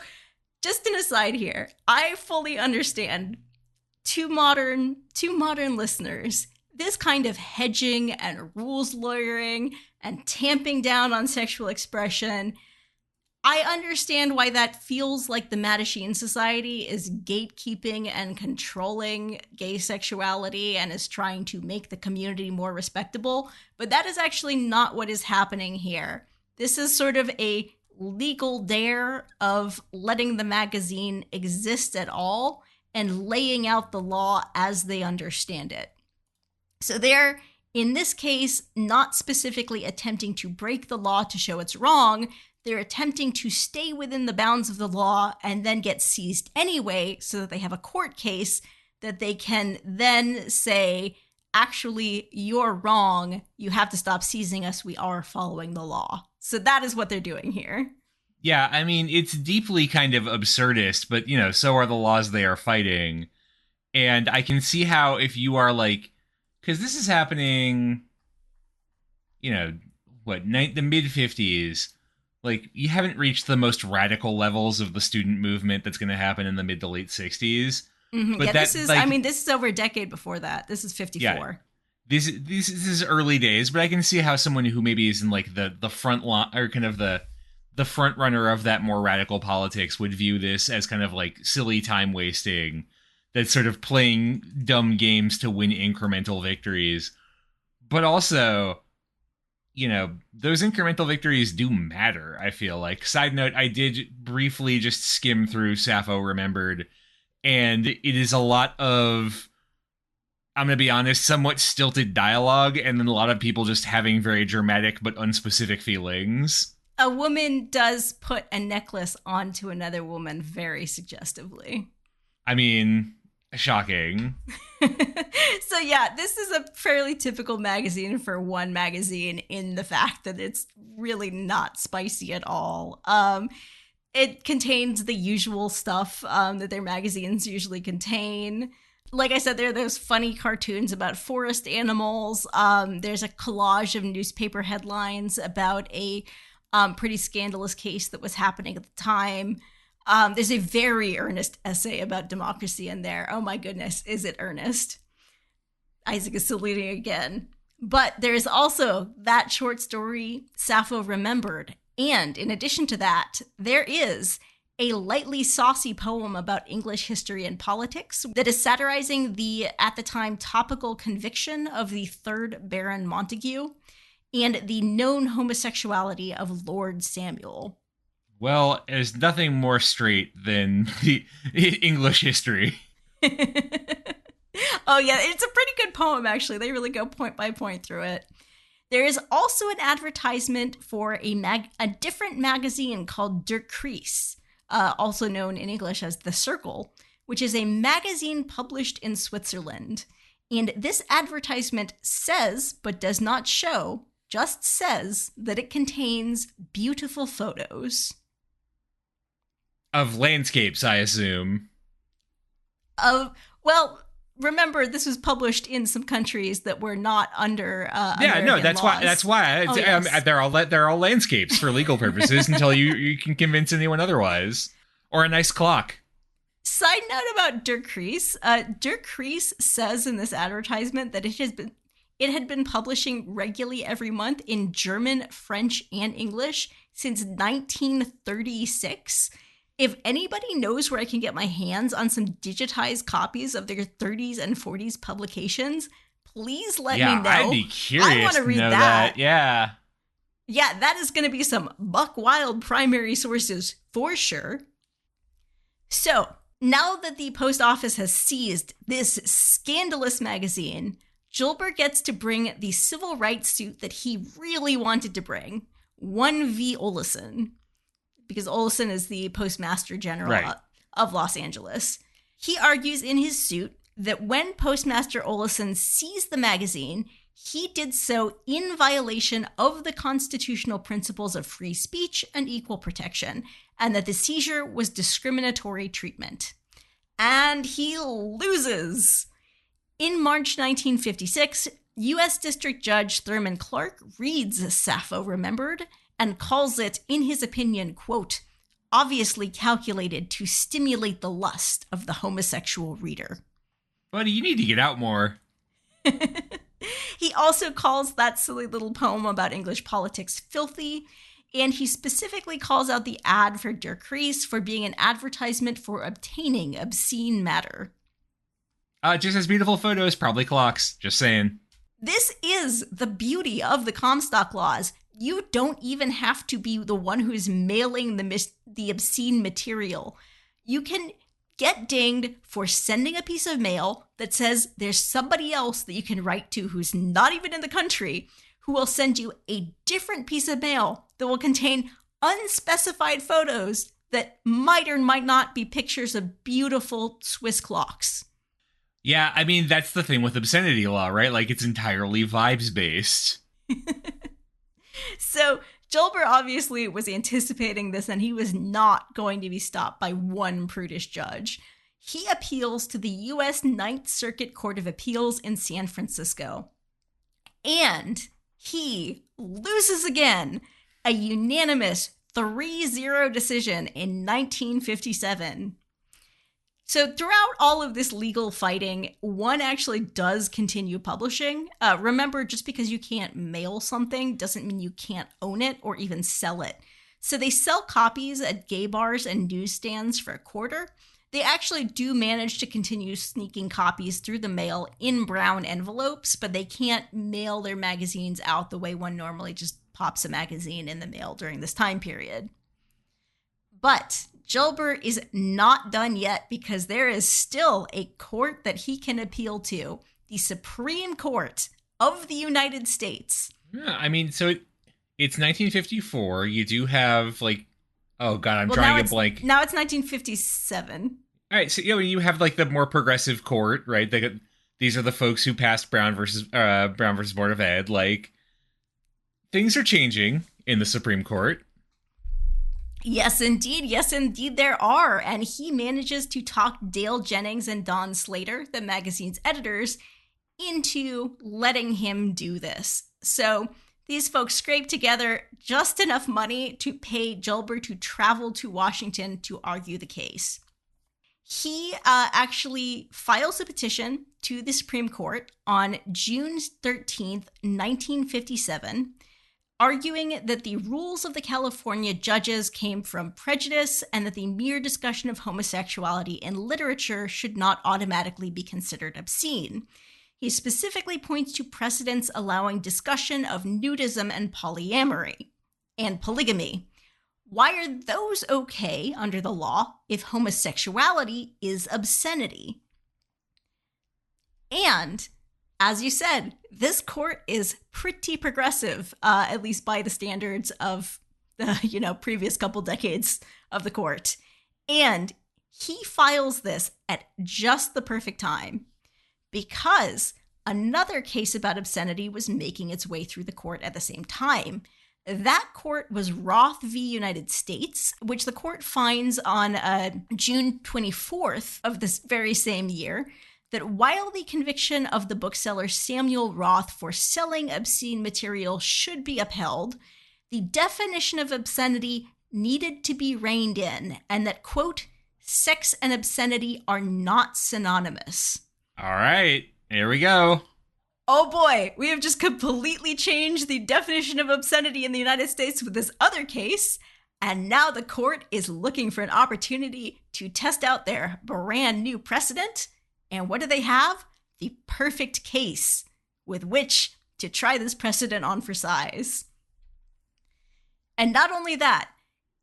just an aside here, I fully understand to modern listeners, this kind of hedging and rules lawyering and tamping down on sexual expression, I understand why that feels like the Mattachine Society is gatekeeping and controlling gay sexuality and is trying to make the community more respectable, but that is actually not what is happening here. This is sort of a legal dare of letting the magazine exist at all and laying out the law as they understand it. So they're, in this case, not specifically attempting to break the law to show it's wrong. They're attempting to stay within the bounds of the law and then get seized anyway so that they have a court case that they can then say, actually, you're wrong. You have to stop seizing us. We are following the law. So that is what they're doing here. Yeah, I mean, it's deeply kind of absurdist, but, you know, so are the laws they are fighting. And I can see how if you are like, because this is happening, you know, the mid-50s, like, you haven't reached the most radical levels of the student movement that's going to happen in the mid to late 60s. Mm-hmm. But yeah, this is, like, I mean, this is over a decade before that. This is 54. Yeah, this is early days, but I can see how someone who maybe is in, like, the front line, or kind of the front runner of that more radical politics would view this as kind of, like, silly time wasting, that's sort of playing dumb games to win incremental victories. But also, you know, those incremental victories do matter, I feel like. Side note, I did briefly just skim through Sappho Remembered, and it is a lot of, I'm going to be honest, somewhat stilted dialogue, and then a lot of people just having very dramatic but unspecific feelings. A woman does put a necklace onto another woman very suggestively. I mean, shocking. So yeah, this is a fairly typical magazine for one magazine in the fact that it's really not spicy at all. It contains the usual stuff that their magazines usually contain. Like I said, there are those funny cartoons about forest animals. There's a collage of newspaper headlines about a pretty scandalous case that was happening at the time. There's a very earnest essay about democracy in there. Oh my goodness, is it earnest? Isaac is saluting again. But there's also that short story, Sappho Remembered. And in addition to that, there is a lightly saucy poem about English history and politics that is satirizing the, at the time, topical conviction of the 3rd Baron Montague and the known homosexuality of Lord Samuel. Well, there's nothing more straight than the English history. Oh, yeah, it's a pretty good poem, actually. They really go point by point through it. There is also an advertisement for a different magazine called Der Kreis, also known in English as The Circle, which is a magazine published in Switzerland. And this advertisement says, but does not show, just says that it contains beautiful photos. Of landscapes, I assume. Well, remember, this was published in some countries that were not under American that's laws. That's why yes. They're all landscapes for legal purposes until you can convince anyone otherwise. Or a nice clock. Side note about Dirk Kries. Dirk Kries says in this advertisement that it had been publishing regularly every month in German, French, and English since 1936. If anybody knows where I can get my hands on some digitized copies of their 30s and 40s publications, please let me know. I'd be curious I want to read know that. Yeah. Yeah, that is going to be some buck wild primary sources for sure. So, now that the post office has seized this scandalous magazine, Julber gets to bring the civil rights suit that he really wanted to bring, 1v. Olesen, because Olesen is the Postmaster General of Los Angeles. He argues in his suit that when Postmaster Olesen seized the magazine, he did so in violation of the constitutional principles of free speech and equal protection, and that the seizure was discriminatory treatment. And he loses. In March 1956, U.S. District Judge Thurman Clark reads Sappho Remembered and calls it, in his opinion, quote, obviously calculated to stimulate the lust of the homosexual reader. Buddy, you need to get out more. He also calls that silly little poem about English politics filthy, and he specifically calls out the ad for Dirk Kries for being an advertisement for obtaining obscene matter. Just has beautiful photos, probably clocks. Just saying. This is the beauty of the Comstock laws. You don't even have to be the one who's mailing the obscene material. You can get dinged for sending a piece of mail that says there's somebody else that you can write to who's not even in the country, who will send you a different piece of mail that will contain unspecified photos that might or might not be pictures of beautiful Swiss clocks. Yeah, I mean, that's the thing with obscenity law, right? Like, it's entirely vibes-based. So Julber obviously was anticipating this, and he was not going to be stopped by one prudish judge. He appeals to the U.S. Ninth Circuit Court of Appeals in San Francisco. And he loses again, a unanimous 3-0 decision in 1957. So throughout all of this legal fighting, one actually does continue publishing. Remember, just because you can't mail something doesn't mean you can't own it or even sell it. So they sell copies at gay bars and newsstands for a quarter. They actually do manage to continue sneaking copies through the mail in brown envelopes, but they can't mail their magazines out the way one normally just pops a magazine in the mail during this time period. But Julber is not done yet, because there is still a court that he can appeal to, the Supreme Court of the United States. Yeah, I mean, so it's 1954. You do have, like, oh god, I'm drawing a blank. Now it's 1957. All right, so you have like the more progressive court, right? These are the folks who passed Brown versus Board of Ed. Like, things are changing in the Supreme Court. Yes, indeed. Yes, indeed, there are. And he manages to talk Dale Jennings and Don Slater, the magazine's editors, into letting him do this. So these folks scrape together just enough money to pay Julber to travel to Washington to argue the case. He actually files a petition to the Supreme Court on June 13th, 1957, arguing that the rules of the California judges came from prejudice and that the mere discussion of homosexuality in literature should not automatically be considered obscene. He specifically points to precedents allowing discussion of nudism and polyamory and polygamy. Why are those okay under the law if homosexuality is obscenity? And as you said, this court is pretty progressive, at least by the standards of the previous couple decades of the court. And he files this at just the perfect time, because another case about obscenity was making its way through the court at the same time. That court was Roth v. United States, which the court finds on June 24th of this very same year, that while the conviction of the bookseller Samuel Roth for selling obscene material should be upheld, the definition of obscenity needed to be reined in, and that, quote, sex and obscenity are not synonymous. All right, here we go. Oh boy, we have just completely changed the definition of obscenity in the United States with this other case, and now the court is looking for an opportunity to test out their brand new precedent. And what do they have? The perfect case with which to try this precedent on for size. And not only that,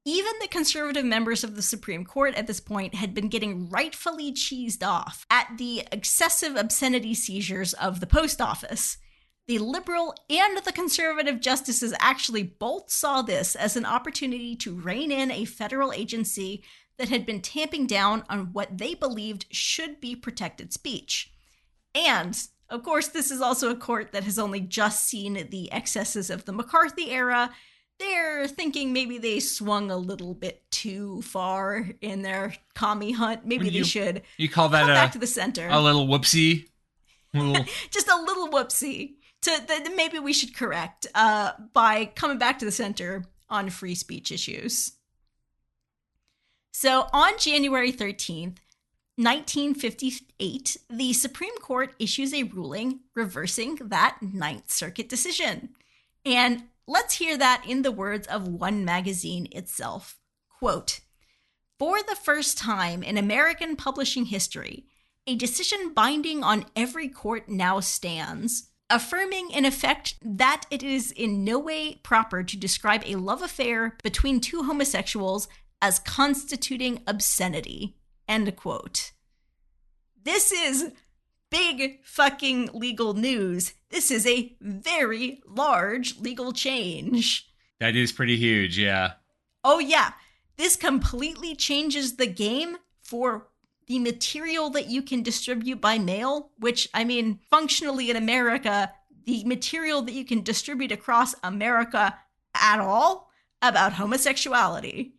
even the conservative members of the Supreme Court at this point had been getting rightfully cheesed off at the excessive obscenity seizures of the post office. The liberal and the conservative justices actually both saw this as an opportunity to rein in a federal agency that had been tamping down on what they believed should be protected speech. And, of course, this is also a court that has only just seen the excesses of the McCarthy era. They're thinking maybe they swung a little bit too far in their commie hunt. Maybe they should you call that come back to the center. A little whoopsie? Just a little whoopsie. Maybe we should correct by coming back to the center on free speech issues. So on January 13th, 1958, the Supreme Court issues a ruling reversing that Ninth Circuit decision. And let's hear that in the words of One magazine itself. Quote, "For the first time in American publishing history, a decision binding on every court now stands, affirming in effect that it is in no way proper to describe a love affair between two homosexuals as constituting obscenity." End quote. This is big fucking legal news. This is a very large legal change. That is pretty huge, yeah. Oh yeah. This completely changes the game for the material that you can distribute by mail, which, I mean, functionally in America, the material that you can distribute across America at all about homosexuality.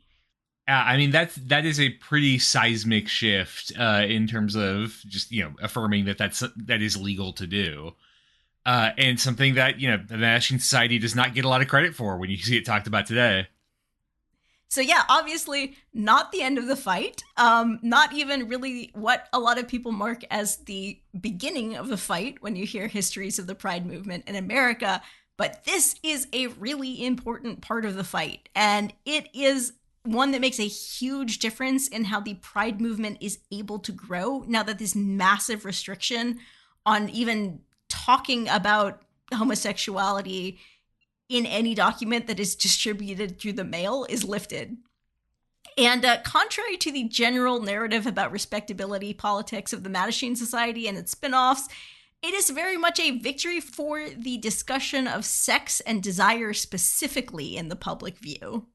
I mean, that is a pretty seismic shift in terms of just, affirming that is legal to do. And something that, the National Society does not get a lot of credit for when you see it talked about today. So yeah, obviously not the end of the fight. Not even really what a lot of people mark as the beginning of the fight when you hear histories of the Pride movement in America. But this is a really important part of the fight. And it is one that makes a huge difference in how the Pride movement is able to grow now that this massive restriction on even talking about homosexuality in any document that is distributed through the mail is lifted. And contrary to the general narrative about respectability politics of the Mattachine Society and its spin-offs, it is very much a victory for the discussion of sex and desire specifically in the public view.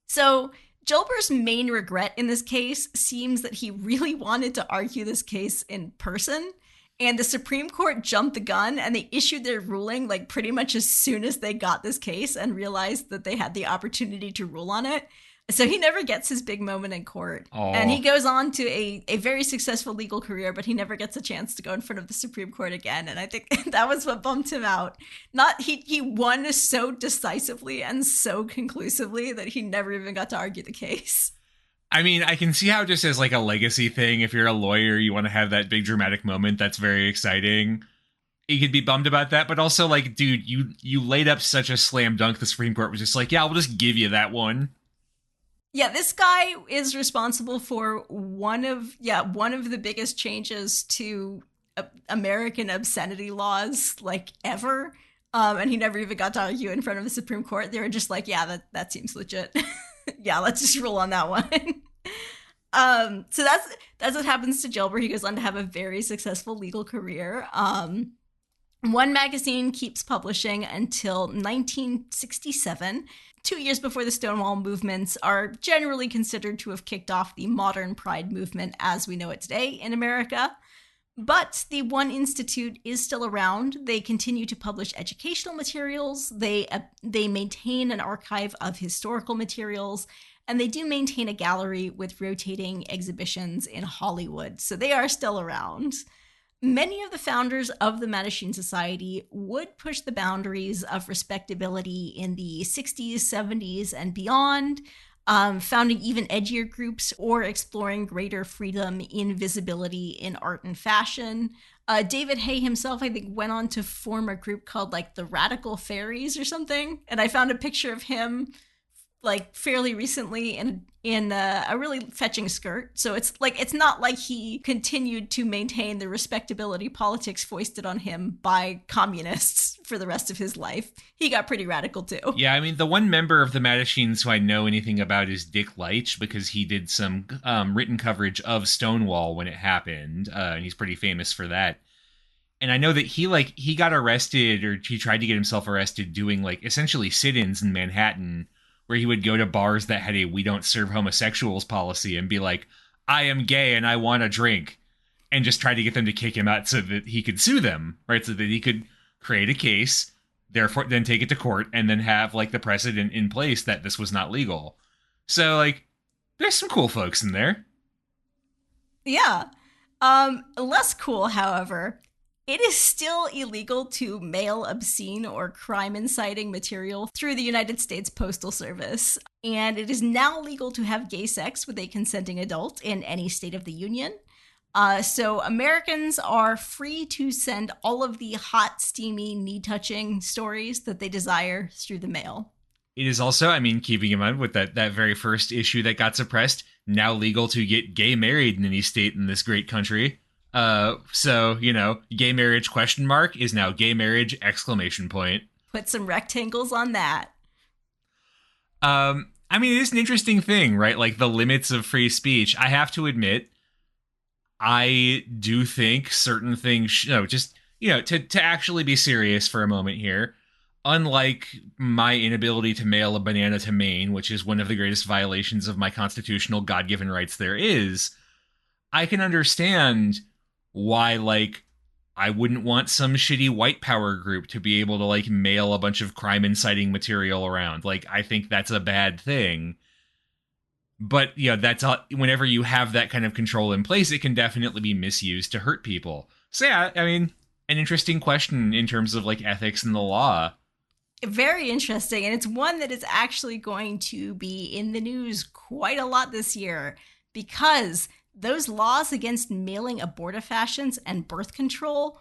So Gilbert's main regret in this case seems that he really wanted to argue this case in person, and the Supreme Court jumped the gun and they issued their ruling like pretty much as soon as they got this case and realized that they had the opportunity to rule on it. So he never gets his big moment in court. Aww. And he goes on to a very successful legal career, but he never gets a chance to go in front of the Supreme Court again. And I think that was what bumped him out. He won so decisively and so conclusively that he never even got to argue the case. I mean, I can see how just as like a legacy thing, if you're a lawyer, you want to have that big dramatic moment. That's very exciting. You could be bummed about that, but also like, dude, you laid up such a slam dunk. The Supreme Court was just like, yeah, we'll just give you that one. Yeah, this guy is responsible for one of the biggest changes to American obscenity laws like ever. And he never even got to argue in front of the Supreme Court. They were just like, yeah, that seems legit. Yeah, let's just rule on that one. So that's what happens to Gilbert. He goes on to have a very successful legal career. One magazine keeps publishing until 1967. 2 years before the Stonewall movements are generally considered to have kicked off the modern Pride movement as we know it today in America. But the One Institute is still around. They continue to publish educational materials. They maintain an archive of historical materials, and they do maintain a gallery with rotating exhibitions in Hollywood. So they are still around. Many of the founders of the Mattachine Society would push the boundaries of respectability in the 60s, 70s, and beyond. founding even edgier groups or exploring greater freedom in visibility in art and fashion. David Hay himself, I think, went on to form a group called like the Radical Fairies or something. And I found a picture of him like fairly recently in a really fetching skirt. So it's not like he continued to maintain the respectability politics foisted on him by communists for the rest of his life. He got pretty radical too. Yeah, I mean, the one member of the Mattachines who I know anything about is Dick Leitch, because he did some written coverage of Stonewall when it happened, and he's pretty famous for that. And I know that he got arrested, or he tried to get himself arrested doing like essentially sit-ins in Manhattan, where he would go to bars that had a "we don't serve homosexuals" policy and be like, "I am gay and I want a drink," and just try to get them to kick him out so that he could sue them, right? So that he could create a case, therefore then take it to court, and then have like the precedent in place that this was not legal. So like, there's some cool folks in there. Yeah. Less cool, however, it is still illegal to mail obscene or crime inciting material through the United States Postal Service. And it is now legal to have gay sex with a consenting adult in any state of the Union. So Americans are free to send all of the hot, steamy, knee-touching stories that they desire through the mail. It is also, I mean, keeping in mind with that very first issue that got suppressed, now legal to get gay married in any state in this great country. So, you know, gay marriage ? Is now gay marriage ! Put some rectangles on that. I mean, it is an interesting thing, right? Like the limits of free speech. I have to admit, I do think certain things, to actually be serious for a moment here, unlike my inability to mail a banana to Maine, which is one of the greatest violations of my constitutional God-given rights there is, I can understand why, like, I wouldn't want some shitty white power group to be able to, like, mail a bunch of crime-inciting material around. Like, I think that's a bad thing. But, yeah, whenever you have that kind of control in place, it can definitely be misused to hurt people. So, yeah, I mean, an interesting question in terms of, like, ethics and the law. Very interesting. And it's one that is actually going to be in the news quite a lot this year because those laws against mailing abortifacients and birth control,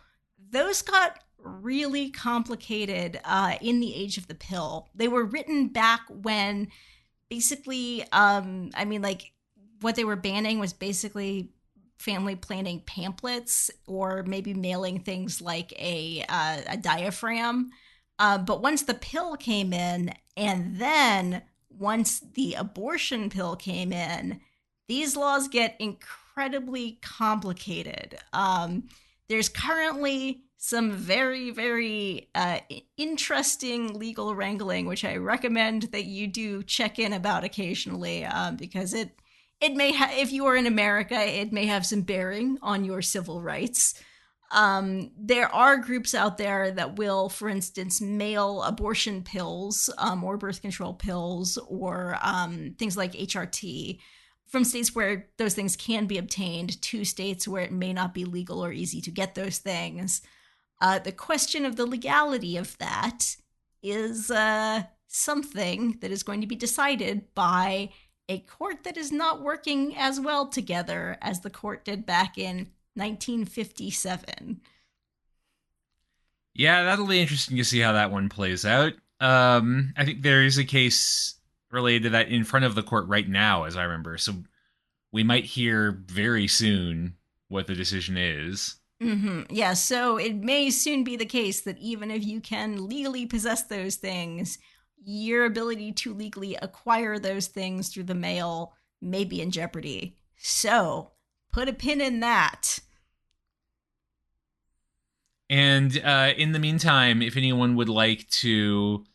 those got really complicated in the age of the pill. They were written back when basically, what they were banning was basically family planning pamphlets or maybe mailing things like a diaphragm. But once the pill came in, and then once the abortion pill came in, these laws get incredibly complicated. There's currently some very, very interesting legal wrangling, which I recommend that you do check in about occasionally, because it may if you are in America, it may have some bearing on your civil rights. There are groups out there that will, for instance, mail abortion pills or birth control pills or things like HRT from states where those things can be obtained to states where it may not be legal or easy to get those things. The question of the legality of that is something that is going to be decided by a court that is not working as well together as the court did back in 1957. Yeah, that'll be interesting to see how that one plays out. I think there is a case related to that in front of the court right now, as I remember. So we might hear very soon what the decision is. Mm-hmm. Yeah, so it may soon be the case that even if you can legally possess those things, your ability to legally acquire those things through the mail may be in jeopardy. So put a pin in that. And in the meantime, if anyone would like to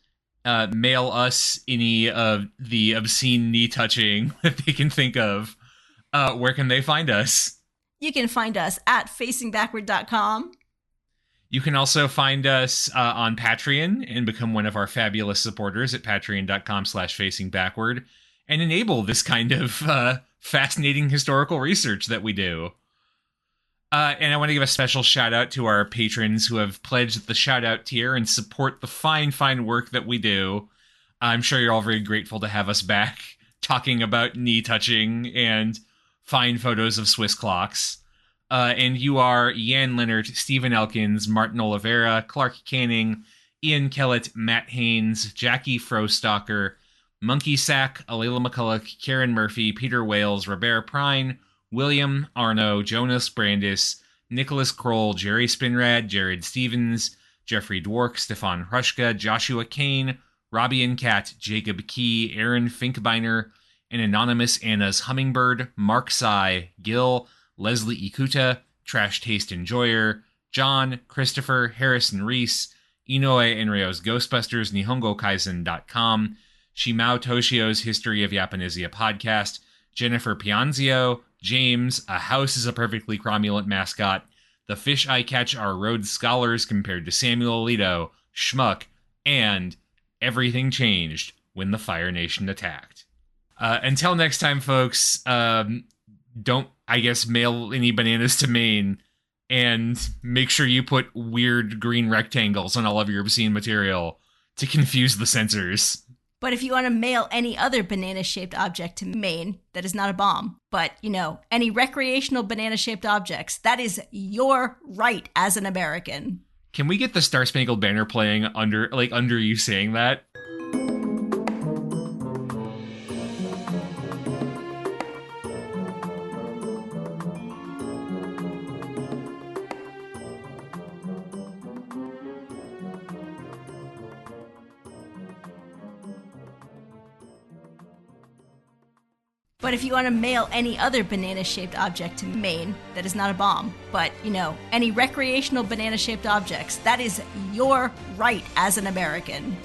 mail us any of the obscene knee touching that they can think of, where can they find us? You can find us at facingbackward.com. You can also find us on Patreon and become one of our fabulous supporters at patreon.com/facingbackward and enable this kind of fascinating historical research that we do. And I want to give a special shout out to our patrons who have pledged the shout out tier and support the fine, fine work that we do. I'm sure you're all very grateful to have us back talking about knee touching and fine photos of Swiss clocks. And you are Yan Leonard, Stephen Elkins, Martin Oliveira, Clark Canning, Ian Kellett, Matt Haynes, Jackie Frostocker, Monkey Sack, Alayla McCulloch, Karen Murphy, Peter Wales, Robert Prine, William Arno, Jonas Brandis, Nicholas Kroll, Jerry Spinrad, Jared Stevens, Jeffrey Dwork, Stefan Hrushka, Joshua Kane, Robbie and Cat, Jacob Key, Aaron Finkbeiner, and anonymous Anna's Hummingbird, Mark Sy, Gil, Leslie Ikuta, Trash Taste Enjoyer, John, Christopher, Harrison Reese, Inoue Enryo's Ghostbusters, NihongoKaizen.com, Shimao Toshio's History of Japanesia podcast, Jennifer Pianzio, James, A House is a Perfectly Cromulent Mascot, The Fish I Catch Are Rhodes Scholars Compared to Samuel Alito, Schmuck, and Everything Changed When the Fire Nation Attacked. Until next time, folks, don't, I guess, mail any bananas to Maine, and make sure you put weird green rectangles on all of your obscene material to confuse the censors. But if you want to mail any other banana-shaped object to Maine, that is not a bomb. But, any recreational banana-shaped objects, that is your right as an American. Can we get the Star Spangled Banner playing under you saying that? But if you want to mail any other banana-shaped object to Maine, that is not a bomb. But, any recreational banana-shaped objects, that is your right as an American.